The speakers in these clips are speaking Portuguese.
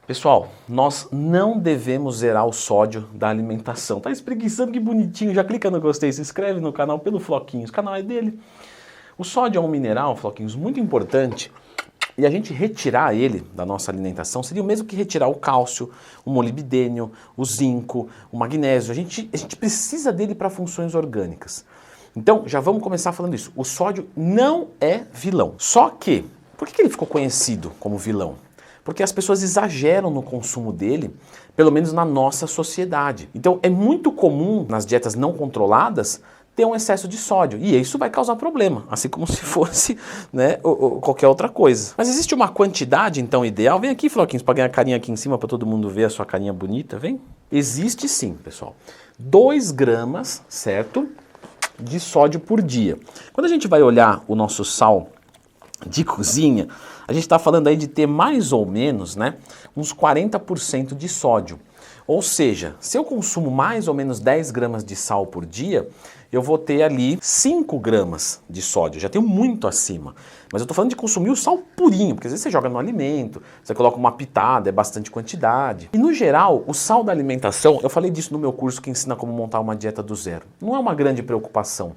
Pessoal, nós não devemos zerar o sódio da alimentação. Tá espreguiçando, que bonitinho. Já clica no gostei, se inscreve no canal pelo Floquinhos. O canal é dele. O sódio é um mineral, Floquinhos, muito importante. E a gente retirar ele da nossa alimentação seria o mesmo que retirar o cálcio, o molibdênio, o zinco, o magnésio. A gente precisa dele para funções orgânicas. Então, já vamos começar falando isso. O sódio não é vilão. Só que, por que ele ficou conhecido como vilão? Porque as pessoas exageram no consumo dele, pelo menos na nossa sociedade. Então é muito comum nas dietas não controladas ter um excesso de sódio, e isso vai causar problema, assim como se fosse, né, ou qualquer outra coisa. Mas existe uma quantidade então ideal? Vem aqui, Floquinhos, para ganhar a carinha aqui em cima para todo mundo ver a sua carinha bonita, vem? Existe sim, pessoal. 2 gramas, certo, de sódio por dia. Quando a gente vai olhar o nosso sal de cozinha, a gente está falando aí de ter mais ou menos, né, uns 40% de sódio. Ou seja, se eu consumo mais ou menos 10 gramas de sal por dia, eu vou ter ali 5 gramas de sódio. Eu já tenho muito acima. Mas eu estou falando de consumir o sal purinho, porque às vezes você joga no alimento, você coloca uma pitada, é bastante quantidade. E no geral, o sal da alimentação, eu falei disso no meu curso que ensina como montar uma dieta do zero. Não é uma grande preocupação.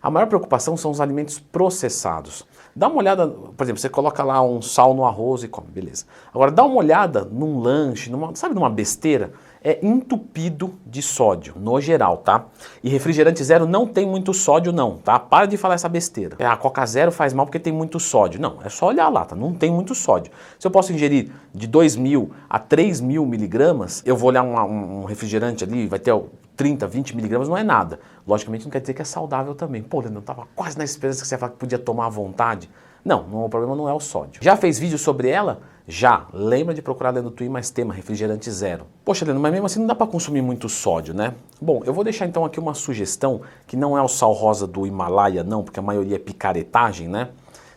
A maior preocupação são os alimentos processados. Dá uma olhada, por exemplo, você coloca lá um sal no arroz e come, beleza. Agora dá uma olhada num lanche, numa besteira, é entupido de sódio, no geral, tá? E refrigerante zero não tem muito sódio não, tá? Para de falar essa besteira. A Coca Zero faz mal porque tem muito sódio. Não, é só olhar lá, tá? Não tem muito sódio. Se eu posso ingerir de 2.000 a 3.000 miligramas, eu vou olhar um refrigerante ali, vai ter 30, 20 miligramas, não é nada. Logicamente não quer dizer que é saudável também. Pô, Leandro, eu tava quase na esperança que você ia falar que podia tomar à vontade. Não, o problema não é o sódio. Já fez vídeo sobre ela? Já. Lembra de procurar Leandro Twin mais tema, refrigerante zero. Poxa, Leandro, mas mesmo assim não dá para consumir muito sódio, né? Bom, eu vou deixar então aqui uma sugestão, que não é o sal rosa do Himalaia não, porque a maioria é picaretagem, né?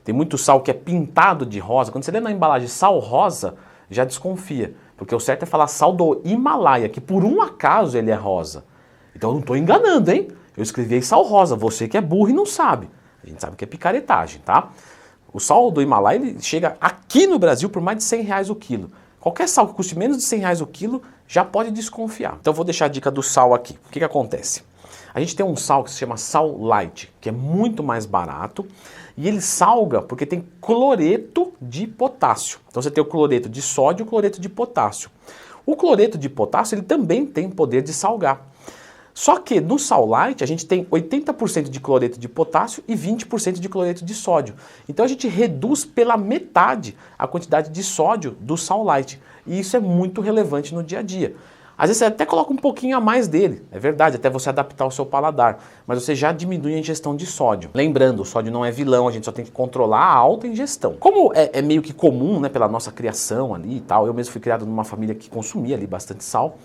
Tem muito sal que é pintado de rosa. Quando você lê na embalagem sal rosa, já desconfia. Porque o certo é falar sal do Himalaia, que por um acaso ele é rosa. Então eu não estou enganando, hein? Eu escrevi aí sal rosa, você que é burro e não sabe. A gente sabe que é picaretagem, tá? O sal do Himalaia ele chega aqui no Brasil por mais de R$100 o quilo. Qualquer sal que custe menos de R$100 o quilo já pode desconfiar. Então eu vou deixar a dica do sal aqui. O que acontece? A gente tem um sal que se chama sal light, que é muito mais barato e ele salga porque tem cloreto de potássio. Então você tem o cloreto de sódio e o cloreto de potássio. O cloreto de potássio ele também tem poder de salgar. Só que no sal light a gente tem 80% de cloreto de potássio e 20% de cloreto de sódio. Então a gente reduz pela metade a quantidade de sódio do sal light. E isso é muito relevante no dia a dia. Às vezes você até coloca um pouquinho a mais dele, é verdade, até você adaptar o seu paladar. Mas você já diminui a ingestão de sódio. Lembrando, o sódio não é vilão, a gente só tem que controlar a alta ingestão. Como é meio que comum, né, pela nossa criação ali e tal, eu mesmo fui criado numa família que consumia ali bastante sal,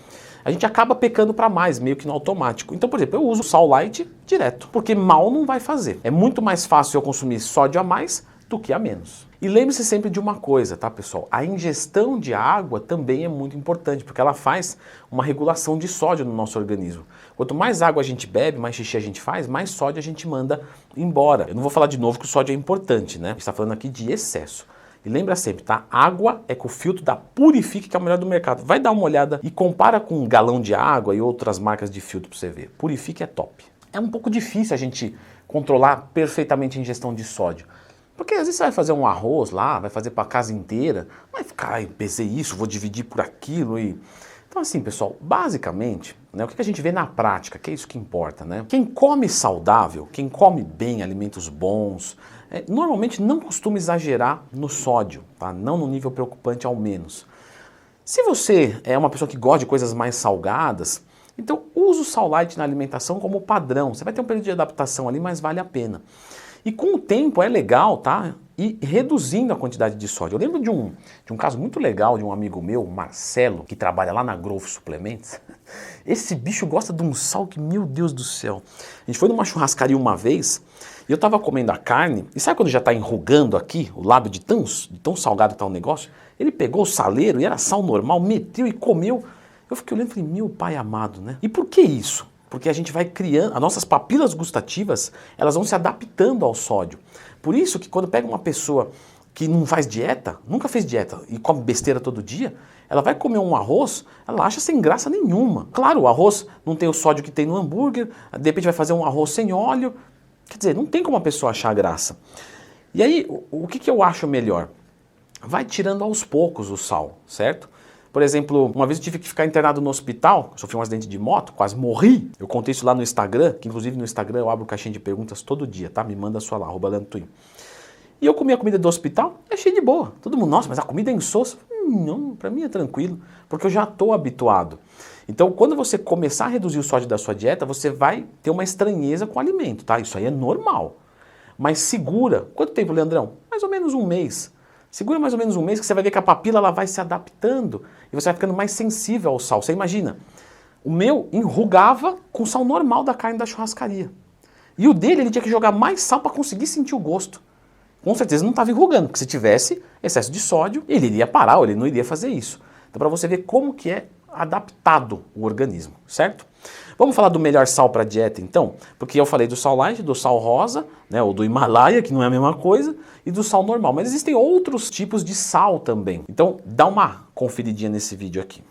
a gente acaba pecando para mais, meio que no automático. Então, por exemplo, eu uso sal light direto, porque mal não vai fazer. É muito mais fácil eu consumir sódio a mais do que a menos. E lembre-se sempre de uma coisa, tá, pessoal? A ingestão de água também é muito importante, porque ela faz uma regulação de sódio no nosso organismo. Quanto mais água a gente bebe, mais xixi a gente faz, mais sódio a gente manda embora. Eu não vou falar de novo que o sódio é importante, né? A gente está falando aqui de excesso. E lembra sempre, tá? Água é com o filtro da Purifique, que é o melhor do mercado. Vai dar uma olhada e compara com um galão de água e outras marcas de filtro para você ver. Purifique é top. É um pouco difícil a gente controlar perfeitamente a ingestão de sódio. Porque às vezes você vai fazer um arroz lá, vai fazer para a casa inteira, vai ficar, pesei isso, vou dividir por aquilo e... Então assim, pessoal, basicamente, né, o que a gente vê na prática, que é isso que importa, né? Quem come saudável, quem come bem, alimentos bons, normalmente não costuma exagerar no sódio, tá? Não no nível preocupante ao menos. Se você é uma pessoa que gosta de coisas mais salgadas, então use o sal light na alimentação como padrão. Você vai ter um período de adaptação ali, mas vale a pena. E com o tempo é legal, tá? E reduzindo a quantidade de sódio. Eu lembro de um caso muito legal de um amigo meu, Marcelo, que trabalha lá na Growth Suplementos. Esse bicho gosta de um sal que, meu Deus do céu. A gente foi numa churrascaria uma vez e eu tava comendo a carne, e sabe quando já tá enrugando aqui o lábio de tão salgado que tá o negócio? Ele pegou o saleiro, e era sal normal, meteu e comeu. Eu fiquei olhando e falei, meu pai amado, né? E por que isso? Porque a gente vai criando, as nossas papilas gustativas, elas vão se adaptando ao sódio. Por isso que quando pega uma pessoa que não faz dieta, nunca fez dieta e come besteira todo dia, ela vai comer um arroz, ela acha sem graça nenhuma. Claro, o arroz não tem o sódio que tem no hambúrguer, de repente vai fazer um arroz sem óleo. Quer dizer, não tem como a pessoa achar graça. E aí, o que eu acho melhor? Vai tirando aos poucos o sal, certo? Por exemplo, uma vez eu tive que ficar internado no hospital, sofri um acidente de moto, quase morri. Eu contei isso lá no Instagram, que inclusive no Instagram eu abro caixinha de perguntas todo dia, tá? Me manda a sua lá, @LeandroTwin. E eu comi a comida do hospital e achei de boa. Todo mundo, nossa, mas a comida é insossa. Não, pra mim é tranquilo, porque eu já estou habituado. Então, quando você começar a reduzir o sódio da sua dieta, você vai ter uma estranheza com o alimento, tá? Isso aí é normal. Mas segura. Quanto tempo, Leandrão? Mais ou menos um mês. Segura mais ou menos um mês que você vai ver que a papila ela vai se adaptando e você vai ficando mais sensível ao sal. Você imagina, o meu enrugava com o sal normal da carne da churrascaria. E o dele, ele tinha que jogar mais sal para conseguir sentir o gosto. Com certeza não estava enrugando, porque se tivesse excesso de sódio, ele iria parar, ou ele não iria fazer isso. Então, para você ver como que é adaptado o organismo, certo? Vamos falar do melhor sal para dieta, então? Porque eu falei do sal light, do sal rosa, né, ou do Himalaia, que não é a mesma coisa, e do sal normal. Mas existem outros tipos de sal também. Então, dá uma conferidinha nesse vídeo aqui.